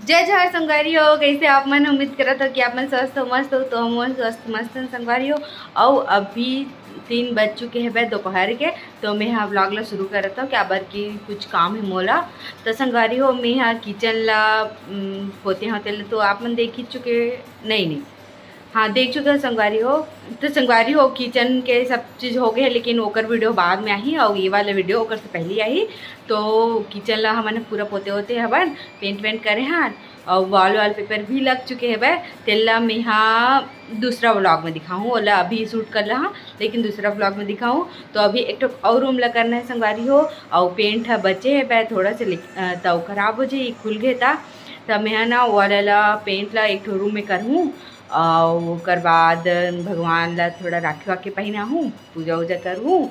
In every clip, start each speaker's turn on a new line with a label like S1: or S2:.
S1: जय जहर संगवारी हो। कैसे आप मन उम्मीद करत हो कि आप मन स्वस्थ हो, मस्त हो। तो हम स्वस्थ मस्त संगवारी हो। और अभी 3 बज चुके हैं भाई दोपहर के। तो मैं यहाँ व्लॉग ला शुरू करता हूँ क्या बर की कुछ काम है मोला। तो संगवारी हो मैं यहाँ किचन ला पोते होते तो आप मन देख ही चुके नहीं हाँ देख चुके हैं संगवारी हो। तो संगवारी हो किचन के सब चीज़ हो गए, लेकिन ओकर वीडियो बाद में आई और ये वाला वीडियो ओकर से पहले आई। तो किचन ला हमने पूरा पोते होते हवन, पेंट वेंट करे हैं और वॉल पेपर भी लग चुके हैं भाई। तेला मैं यहाँ दूसरा व्लॉग में दिखाऊँ, ओला अभी शूट कर रहा लेकिन दूसरा व्लॉग में दिखाऊँ। तो अभी एक तो और रूम ला करना है संगवारी हो, और पेंट है बचे है भाई थोड़ा से तो खराब हो जाए खुल गए था। तब मैं ना वाला पेंट ला एक रूम में करूँ और ओकर बाद भगवान ला थोड़ा राखी वाखी पहना हूँ, पूजा वूजा करूँ।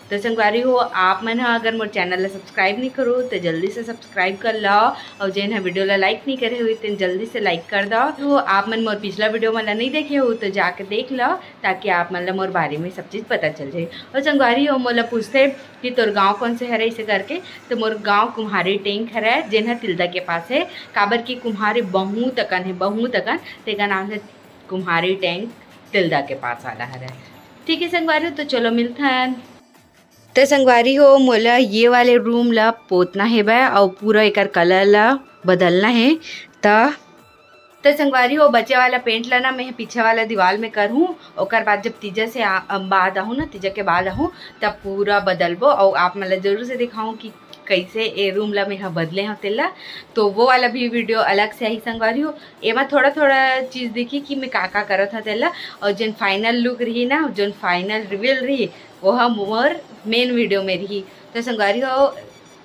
S1: तो संगवारी हो आप मन अगर मोर चैनल ला सब्सक्राइब नहीं करो तो जल्दी से सब्सक्राइब कर लो, और जेन है वीडियो ला लाइक नहीं करे हुए तो जल्दी से लाइक कर दो। तो आप मन मोर पिछला वीडियो मन ला नहीं देखे हो तो जाके देख लो, ताकि आप मन ला मोर बारे में सब चीज़ पता चल जाए। और संगवारी हो मोला पूछते कि तोर गाँव कौन से है इसे करके, तो मोर गाँव कुम्हारी टेंक है जेन है तिल्दा के पास है। काबर की कुम्हारी बहुत अकन है, बहुत अकन तेका नाम है कुम्हारी टैंक तिल्दा के पास वाला है। ठीक है संगवारी हो, तो चलो मिलते हैं। तो संगवारी हो मोला ये वाले रूम ला पोतना है बा और पूरा एक कलर ला बदलना है। तो संगवारी हो बचे वाला पेंट ला ना मैं पीछे वाला दीवार में करूँ, और बाद जब तीजा से बाद आहूँ ना, तीजा के बाद आहूँ तब पूरा बदलबो और आप मतलब जरूर से दिखाऊँ कि कैसे ए रूम ला मैं बदले हैं तेला। तो वो वाला भी वीडियो अलग से ही संगवारी हो। एमा थोड़ा थोड़ा चीज़ देखी कि मैं का करत था तेला, और जो फाइनल लुक रही ना, जो फाइनल रिवील रही वह मोर मेन वीडियो में रही। तो संगवारी हो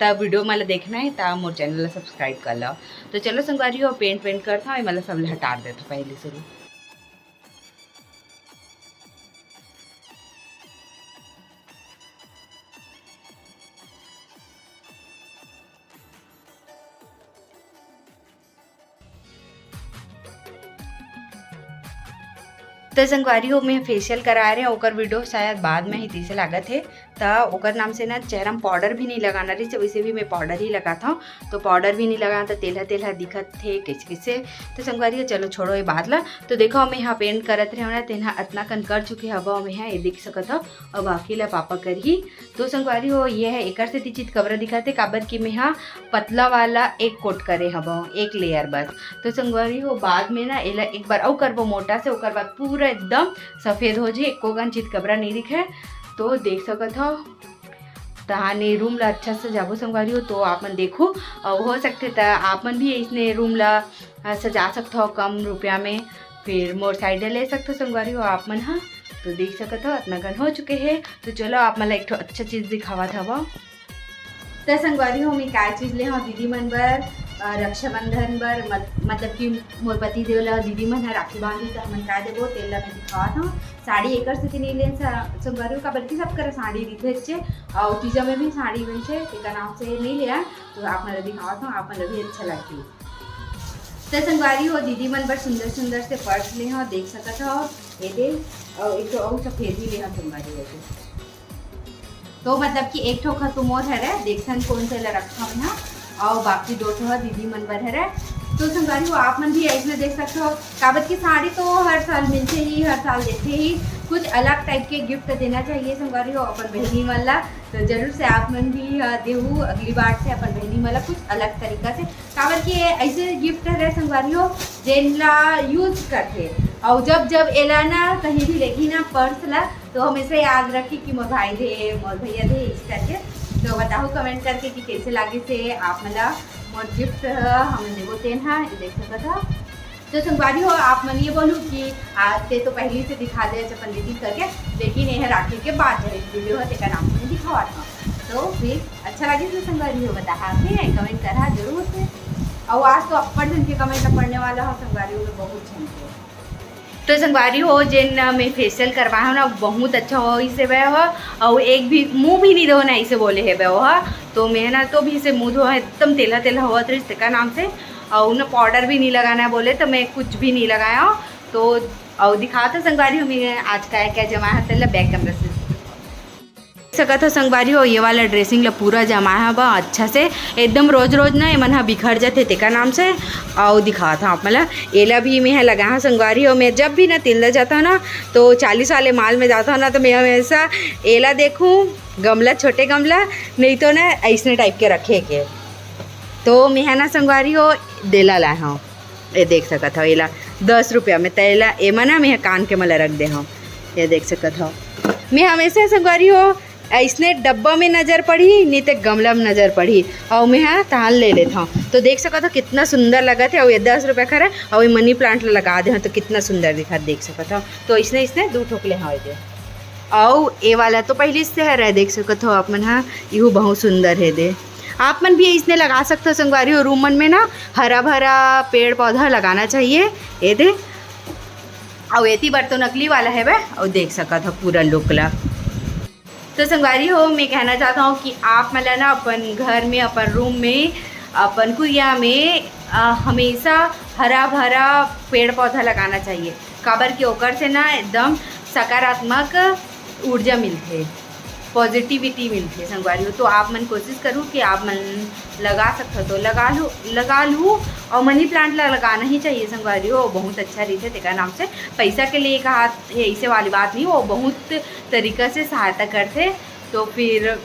S1: तब वीडियो मतलब देखना है तब मोर चैनल ला सब्सक्राइब कर लो। तो चलो संगवारी हो पेंट वेंट करता हूँ, मतलब सब हटा देता पहले शुरू। तो संगवारी हो मैं फेशियल करा रहे हैं, ओकर वीडियो शायद बाद में ही तीसरे लागत है। तो ओकर नाम से ना चेहरा में पाउडर भी नहीं लगाना रही, वैसे भी मैं पाउडर ही लगाता हूँ। तो पाउडर भी नहीं लगाना तो तेलहा तेलहा दिखत थे कैसे कैसे। तो संगवारी हो चलो छोड़ो ये बात ला। तो देखो मैं यहाँ पेंट करत रहे ना तेना इतना कन कर चुके हवा में यहाँ ये दिख सकत हो, और बाकी ला पापा कर ही। तो संगवारी हो ये है एक से चीज कबर दिखाते काबर की मैं यहाँ पतला वाला एक कोट करे हवा एक लेयर बस। तो संगवारी हो बाद में ना एला एक बार और करबो मोटा से, ओकर बाद पूरा एकदम सफ़ेद हो जाए, एको गन चीज कबरा नहीं दिखे। तो देख सकत हो तहाने रूम ला अच्छा से जाबो संगवारी हो। तो आप मन देखो और हो सकते तो आप मन भी इसने रूम ला सजा सकते हो कम रुपया में, फिर मोर साइड ले सकते हो संगवारी हो आप मन। हाँ तो देख सकते हो इतना गन हो चुके हैं। तो चलो आप मतलब एक अच्छा चीज़ दिखावा था वो। तो संगवारी हो मैं क्या चीज़ ले हाँ दीदी मन बर रक्षाबंधन बर मतलब कि मोर पति देव ला दीदी मन राखी बांधी तो हमन का देबो तेल ला मैं दिखावा था। साड़ी एकर से नहीं लेन संगवारी का बल्कि सब कर साड़ी दिखे और तीजा में भी साड़ी बन तेका नाम से नहीं लिया। तो आप मतलब दिखावा था, आप मतलब भी अच्छा लगती। तो संगवारी हो दीदी मन बर सुंदर सुंदर से पर्स ले हाँ देख सकत हो ये दे, और एक और सफेद ही ले हाँ संगवारी हो। तो मतलब कि एक ठो खतुम और है देखसन कौन से ला रखा मैं हाँ, और बाकी 2 ठो दीदी मन बर है। तो संगवारी हो आप मन भी ऐसे देख सकते हो काबत की साड़ी तो हर साल मिलते ही, हर साल देते ही, कुछ अलग टाइप के गिफ्ट देना चाहिए संगवारी हो अपन बहनी मन ला। तो जरूर से आप मन भी देहू अगली बार से अपन बहनी मन ला कुछ अलग तरीका से, काबर की ऐसे गिफ्ट है संगवारी हो जेन ला यूज करते, और जब जब एला ना कहीं भी लेगी ना पर्स ला तो हमेशा याद रखी कि मोर भाई दे मोर भैया दे इस करके। तो बताओ कमेंट करके कि कैसे लागे से आप मतलब मोर गिफ्ट हम देवो तेन है देख सकता था। तो संगवारी हो आप मन ये बोलूँ कि आते तो पहले से दिखा दे अपन दीदी करके, लेकिन यह राखी के बाद है वीडियो है तेका नाम से दिखावा था। तो फिर अच्छा लगे तो संगवारी हो बता कमेंट करा जरूर से। और आज तो अपर जन के कमेंट पढ़ने वाला हो संगवारी हो बहुत छन। तो संगवारी हो जेन मैं फेशियल करवाया हो ना बहुत अच्छा हो इसे वह हो, और एक भी मुंह भी नहीं दो ना इसे बोले है वह। तो मैं ना तो भी इसे मुँह धो एकदम तेला तेला हुआ तो इसका नाम से, और उन्हें पाउडर भी नहीं लगाना बोले तो मैं कुछ भी नहीं लगाया। तो और दिखा था संगवारी हमें आज क्या क्या जमा है तेला बैक कैमरा से। सकत हो संगवारी हो ये वाला ड्रेसिंग ला पूरा जमाया बा अच्छा से एकदम रोज रोज ना मन हा बिखर जाते तेका नाम से और दिखा था मतलब एला भी मैं लगा संगवारी हो। मैं जब भी ना तिल्दा जाता ना तो 40 वाले माल में जाता ना तो मैं हमेशा एला देखूँ गमला छोटे गमला नहीं तो ना ऐसने टाइप के रखे के तो मैं ना संगवारी हो देला लाए हूँ। ये देख सकत हो एला 10 रुपया में तेला एमा ना मैं कान के मला रख दे हूँ। ये देख सकत हो मैं हमेशा संगवारी हो ऐसने डब्बा में नज़र पड़ी नहीं तो गमला में नज़र पड़ी और मैं हाँ ताल ले लेता हूँ। तो देख सकत हो कितना सुंदर लगा थे और ये 10 रुपया खरा और ये मनी प्लांट लगा दे तो कितना सुंदर दिखा देख सकत हो। तो इसने 2 ठोकले हाँ दे और ये वाला तो पहले से है देख सकत हो आप मन हाँ यू बहुत सुंदर है दे आप मन भी इसने लगा सकते हो संगवारी हो। रूम मन में ना हरा भरा पेड़ पौधा लगाना चाहिए ये दे और एती बार तो नकली वाला है वह और देख सकत हो पूरा लुक ला। तो संगवारी हो मैं कहना चाहता हूँ कि आप मतलब ना अपन घर में अपन रूम में अपन कुरिया में हमेशा हरा भरा पेड़ पौधा लगाना चाहिए काबर के ओकर से ना एकदम सकारात्मक ऊर्जा मिलते पॉजिटिविटी मिलती है संगवारी हो। तो आप मन कोशिश करूँ कि आप मन लगा सकते हो तो लगा लूँ और मनी प्लांट लगाना ही चाहिए संगवारी हो। बहुत अच्छा रीत है तेका नाम से पैसा के लिए कहा है ऐसे वाली बात नहीं वो बहुत तरीक़ा से सहायता करते। तो फिर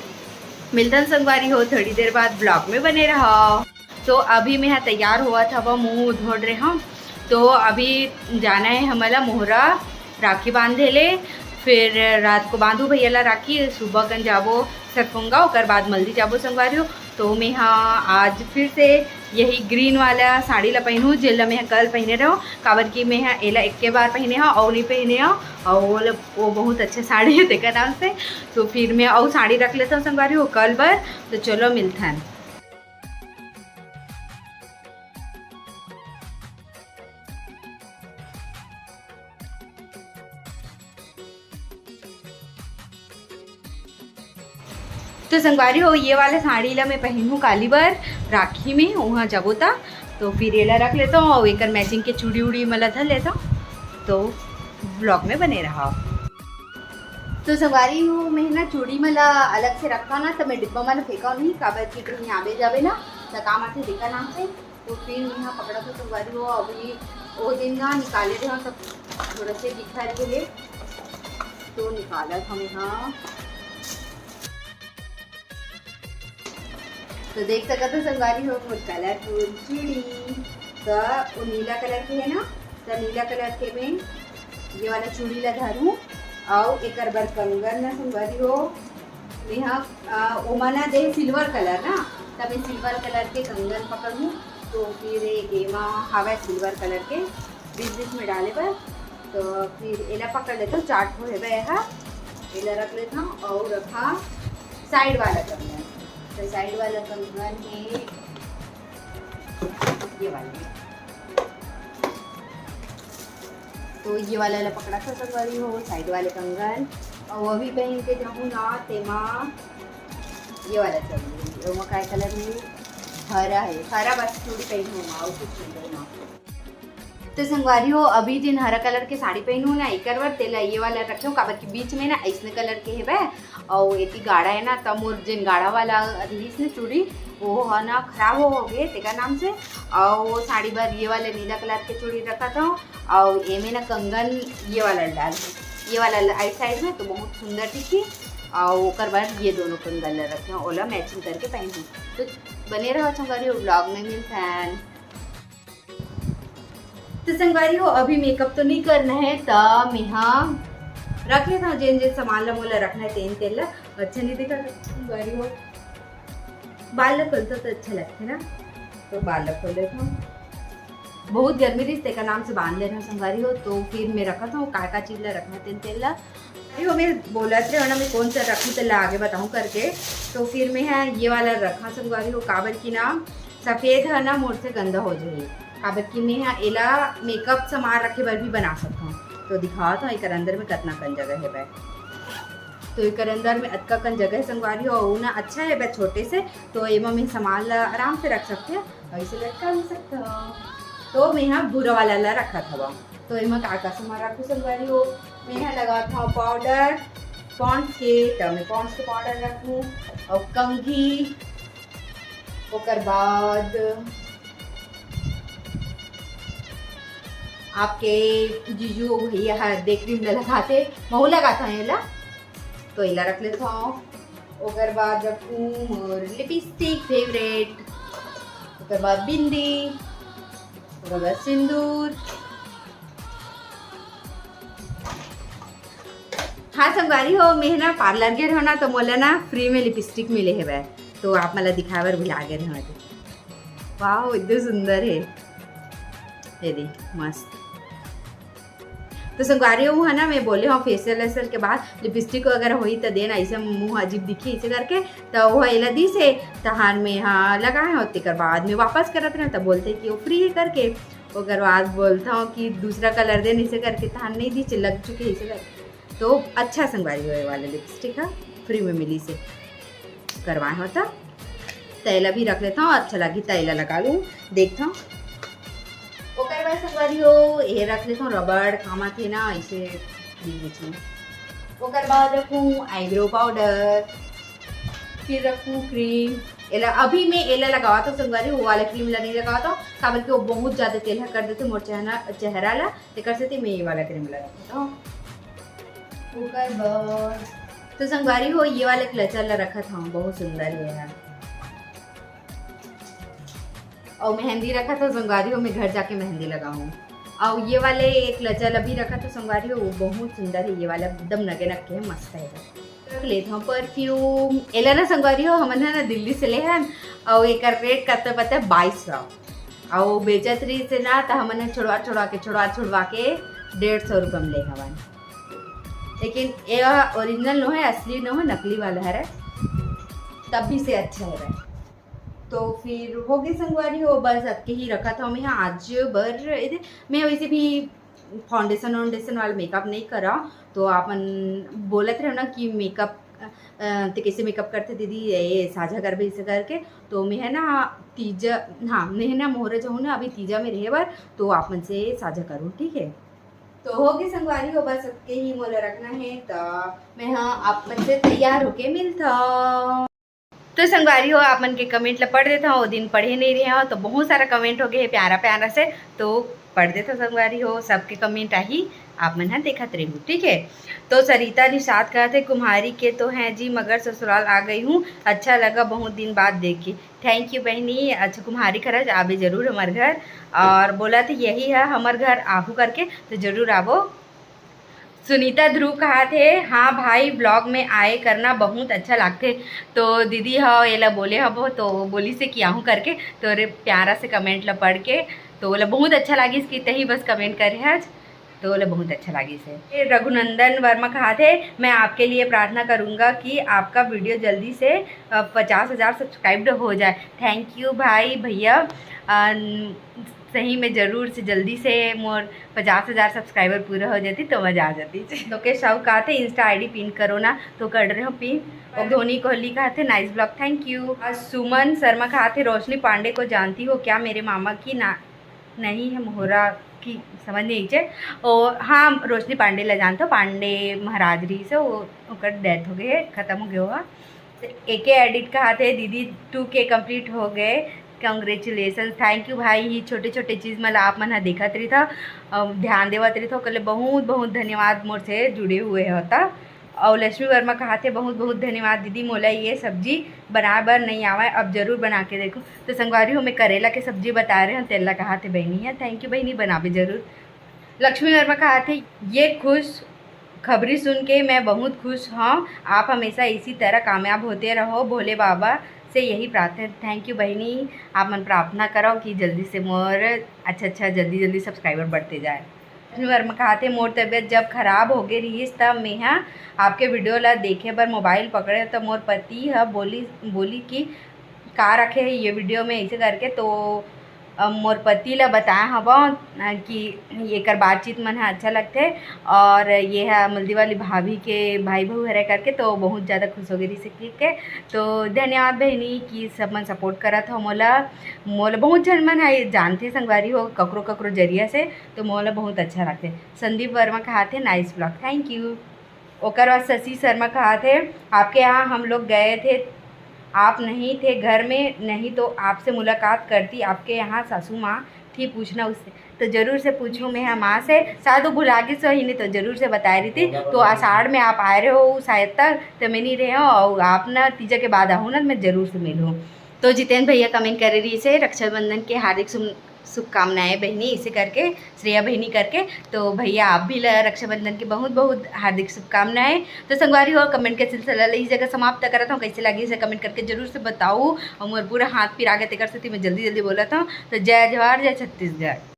S1: मिलता संगवारी हो थोड़ी देर बाद ब्लॉग में बने रहो। तो अभी मैं तैयार हुआ था वह मुँह धोड़ रहे हम तो अभी जाना है हमारा मोहरा राखी बांधे ले फिर रात को बांधू भैया ला राखी सुबह कन जाबो सरफुंगा और बाद मल्दी जाबो संगवारी हो। तो मैं हाँ आज फिर से यही ग्रीन वाला साड़ी ला पहनूँ जेला मैं कल पहने रहो काबर की मैं एला एक के बार पहने हाँ और नहीं पहने हाँ और वो बहुत अच्छा साड़ी है देखा नाम से। तो फिर मैं और साड़ी रख लेता हूँ संगवारी हो कल बार। तो चलो मिलता है। तो संगवारी हो ये वाला साड़ी ला मैं पहनूँ काली बार राखी में वहाँ जाबो ता तो फिर ये ला रख लेता हूँ और एक मैचिंग के चूड़ी उड़ी मला धर लेता हूँ। तो ब्लॉग में बने रहा। तो संगवारी हो मैं ना चूड़ी मला अलग से रखा ना तो मैं डिब्बा मला फेंका नहीं काबर की कहीं आवे जावे ना तो काम आते देखा नाम से। तो फिर मैं यहाँ पकड़ा तो संगवारी हो अभी वो दिन ना निकाले थे तब थोड़ा से दिखा रहे तो निकाला था मैं हाँ। तो देख सकते हो संगवारी हो कलरफुल चूड़ी तो वो नीला कलर के है ना तो नीला कलर के में ये वाला चूड़ी ला धरूँ और एक बार कंगन ना संगवारी हो यहाँ ओमाना दे सिल्वर कलर ना तब मैं सिल्वर कलर के कंगन पकड़ूँ। तो फिर एमा हवा सिल्वर कलर के बीच में डाले पर तो फिर एला पकड़ लेता हूँ 4 ठो है वह एला रख लेता हूँ और रखा साइड वाला कंगन। तो साइड वाला कंगन है ये वाला तो ये वाला ला पकड़ा था संगवारी हो साइड वाले कंगन और वो भी पहन के जाऊँ ना तेमा ये वाला चाहिए वो काय कलर में हरा है हरा बस चूड़ी पहनूँ और कुछ नहीं पहना। तो संगवारी हो अभी जिन हरा कलर के साड़ी पहनूँ ना एक बार तेला ये वाला रखूँ काबर के बीच में ना ऐसने कलर के है वह और इतनी गाढ़ा है ना तब मोर जिन गाढ़ा वाला ने चूड़ी वो है ना खराब हो गए तेका नाम से। और वो साड़ी बार ये वाले नीला कलर के चूड़ी रखा था और ये में ना कंगन ये वाला डाल ये वाला राइट साइड में तो बहुत सुंदर दिखी और ओकर बाद ये दोनों कंगन रखे ओला मैचिंग करके पहनूँ। तो बने रहो संगवारी ब्लॉग में मिलता है। तो संगवारी हो अभी मेकअप तो नहीं करना है तो मैं हाँ रख लेता हूँ जिन जिन सामान ला मोला रखना है तेल तेल ला अच्छा नहीं दिखा संगवारी हो बाल ला खोलता तो अच्छा लगता है ना तो बाल ला खोल लेता हूँ। बहुत गर्मी रही तेका नाम से बांध लेना संगवारी हो। तो फिर मैं रखा था का चीज़ ला रखना तेल तेल ला हो मैं बोला थे ना मैं कौन सा रखूँ तेल आगे बताऊँ करके। तो फिर मैं है ये वाला रखा संगवारी हो काबर की ना सफ़ेद है ना मोड़ से गंदा हो जाए काबर की मैं यहाँ एला मेकअप सामान रखे बर भी बना सकता हूँ। तो दिखाओ तो एक अंदर में कितना कन जगह है बैग तो एक अंदर में अतका कन जगह संगवारी हो ना अच्छा है बैग छोटे से तो एमा में सामान आराम से रख सकते हैं ऐसे लटका भी सकते हो। तो मैं यहाँ भूरा वाला ला रखा था तो एमा का सामान रखूँ संगवारी हो मैं यहाँ लगा था पाउडर पॉन्ड्स के, तो मैं पॉन्ड्स के पाउडर रखूँ और कंघी, ओकर बाद आपके जीजू भैया डे क्रीम लगाते, महू लगाता है एला, तो एला रख लेता हूँ। ओकर बाद रखूँ और लिपस्टिक फेवरेट, ओकर बाद बिंदी, ओकर बाद सिंदूर। हाँ संगवारी हो, मैं ना पार्लर गए हो ना, तो मोला ना फ्री में लिपस्टिक मिले है, तो आप मला दिखावर भुला गए रहे। वाह इतने सुंदर है, ये देख मस्त। तो संगवारी हो है ना, मैं बोले हूँ फेशियल वेशियल के बाद लिपस्टिक वगैरह हुई तो देना, ऐसे मुँह अजीब दिखी इसे करके, तो वो एला दी से तहान में हाँ लगाए होते कर बाद में वापस करत रहे, तब बोलते कि वो फ्री है करके। ओकर बाद बोलता हूँ कि दूसरा कलर देने इसे करके, तहान नहीं दी लग चुके इसे करके। तो अच्छा संगवारी हो वाले लिपस्टिक है, फ्री में मिली से करवाए होता। तैला भी रख लेता हूँ, अच्छा लगी तैला लगा लूँ, देखता हूँ। ओकर बाद संगवारी हो ये रख लेता हूँ, रबड़ काम थे ना ऐसे बीच में। ओकर बाद रखूँ आईब्रो पाउडर, फिर रखूँ क्रीम। एला अभी मैं एला लगावा तो संगवारी वो वाला क्रीम ला नहीं लगावा तो काबर के वो बहुत ज़्यादा तेल कर देते मोर चेहरा ला, कर से मैं ये वाला क्रीम लगा हूँ। ओकर बाद तो संगवारी हो ये वाले क्लचर ला रखा था, बहुत सुंदर है यार। और मेहंदी रखा था संगवारी हो, मैं घर जाके मेहंदी लगाऊँ। और ये वाले एक क्लचर अभी रखा था संगवारी हो, वो बहुत सुंदर है, ये वाला एकदम नगे नगे है, मस्त है। रख लेता हूँ परफ्यूम। एला ना संगवारी हो हमन है ना दिल्ली से ले हैं, और एक रेट करते पता है 2200, और बेचत रही से ना तो हमने छुड़वा छुड़वा के 150 रुपये में ले हवन। लेकिन ये ओरिजिनल नो है, असली नो है, नकली वाला है, तब भी से अच्छा है। तो फिर हो गई संगवारी हो, बस अबके ही रखा था मैं आज भर। मैं वैसे भी फाउंडेशन वाला मेकअप नहीं करा, तो आपन बोलत रहे ना कि मेकअप तो कैसे मेकअप करते दीदी, ये साझा कर इसे करके। तो मैं है ना तीजा, हाँ मैं है ना मोहरे जाऊँ ना अभी तीजा में रहे बार, तो आप मन से साझा करूँ, ठीक है। तो हो गई संगवारी हो, बस सबके ही मोला रखना है, तो मैं हाँ आप मन से तैयार होके मिलता। तो संगवारी हो आप मन के कमेंट ला पढ़ देता हूँ, दिन पढ़े नहीं रहे हो तो बहुत सारा कमेंट हो गए प्यारा प्यारा से, तो पढ़ देता संगवारी हो, सबके कमेंट आई आप मन है देखत रही हूँ, ठीक है। तो सरिता निषाद कहा थे कुम्हारी के तो हैं जी, मगर ससुराल आ गई हूँ, अच्छा लगा बहुत दिन बाद देख के। थैंक यू बहनी, अच्छा कुम्हारी खरज आबे जरूर हमारे घर, और बोला तो यही है हमारे घर आहू करके, तो जरूर आवो। सुनीता ध्रुव कहा थे हाँ भाई ब्लॉग में आए करना बहुत अच्छा लगते, तो दीदी हाँ ये ला बोले हबो, तो बोली से किया हूँ करके, तो रे प्यारा से कमेंट ला पढ़ के, तो बोला बहुत अच्छा लगी इसकी तही बस कमेंट करे आज, तो बोले बहुत अच्छा लगी से। रघुनंदन वर्मा कहा थे मैं आपके लिए प्रार्थना करूंगा कि आपका वीडियो जल्दी से 50,000 सब्सक्राइब्ड हो जाए। थैंक यू भाई भैया, सही में जरूर से जल्दी से मोर 50,000 सब्सक्राइबर पूरा हो जाती तो मजा आ जाती। तो के सब कहा थे इंस्टा आईडी पिन करो ना, तो कर रहे हो पिन। और धोनी कोहली कहा थे nice blog, thank you. Suman Sharma कहा थे रोशनी पांडे को जानती हो क्या, मेरे मामा की ना नहीं है मोहरा की समझ नहीं चाहिए। और हाँ रोशनी पांडे ला जानते हो, पांडे महाराजरी से वो डेथ हो गए, ख़त्म हो गया हुआ। एक एडिट कहा थे दीदी 2K कंप्लीट हो गए, कंग्रेचुलेसन। थैंक यू भाई, ये छोटे छोटे चीज़ मतलब आप मन देखत रही था, ध्यान देवत रही था, कल बहुत बहुत धन्यवाद मोर से जुड़े हुए होता। और लक्ष्मी वर्मा कहा थे बहुत बहुत धन्यवाद दीदी, मोला ये सब्जी बना बर नहीं आवा, अब जरूर बना के देखो। तो संगवारी हो मैं करेला के सब्जी बता रहे हैं, तेला कहा थे बहनी है, थैंक यू बहनी, बनाबे जरूर। लक्ष्मी वर्मा कहा थे ये खुश खबरी सुन के मैं बहुत खुश हूँ, आप हमेशा इसी तरह कामयाब होते रहो, भोले बाबा से यही प्रार्थना। थैंक यू बहनी, आप मन प्रार्थना करो कि जल्दी से मोर अच्छा जल्दी सब्सक्राइबर बढ़ते जाए। लक्ष्मी वर्मा कहा थे मोर तबीयत जब खराब हो गई रही तब मैं हाँ आपके वीडियो ला देखे बर मोबाइल पकड़े, तो मोर पति है बोली कि का रखे है ये वीडियो में ऐसे करके, तो मोर पति ला बताया हवा कि ये कर बातचीत मन है अच्छा लगते, और ये है मल्दी वाली भाभी के भाई बहू हरे करके, तो बहुत ज़्यादा खुश हो गई से के। तो धन्यवाद बहनी कि सब मन सपोर्ट करा था मोला बहुत जन मन है जानते संगवारी हो ककरो जरिया से, तो मोला बहुत अच्छा लगते। संदीप वर्मा कहा थे नाइस ब्लॉग, थैंक यू। ओकर बाद शशि शर्मा कहा थे आपके यहाँ हम लोग गए थे, आप नहीं थे घर में, नहीं तो आपसे मुलाकात करती, आपके यहाँ सासू माँ थी, पूछना उससे। तो ज़रूर से पूछूँ मैं माँ से, शायद वो भुला के सही नहीं तो ज़रूर से बता रही थी। तो आषाढ़ में आप आए रहे हो शायद तक, तो मैं नहीं रहे हो और आप ना तीजा के बाद आओ ना, मैं ज़रूर से मिलूँ। तो जितेंद्र भैया कमेंट कर रही से रक्षाबंधन के हार्दिक शुभकामनाएं बहनी, इसे करके श्रेया बहनी करके। तो भैया आप भी रक्षाबंधन की बहुत बहुत हार्दिक शुभकामनाएं। तो संगवारी और कमेंट का सिलसिला इस जगह समाप्त करता हूँ। कैसे लगी इसे कमेंट करके जरूर से बताऊँ। और मोर पूरा हाथ फिर आगे तक कर सकती मैं जल्दी जल्दी बोला था। तो जय जवाहर, जय छत्तीसगढ़।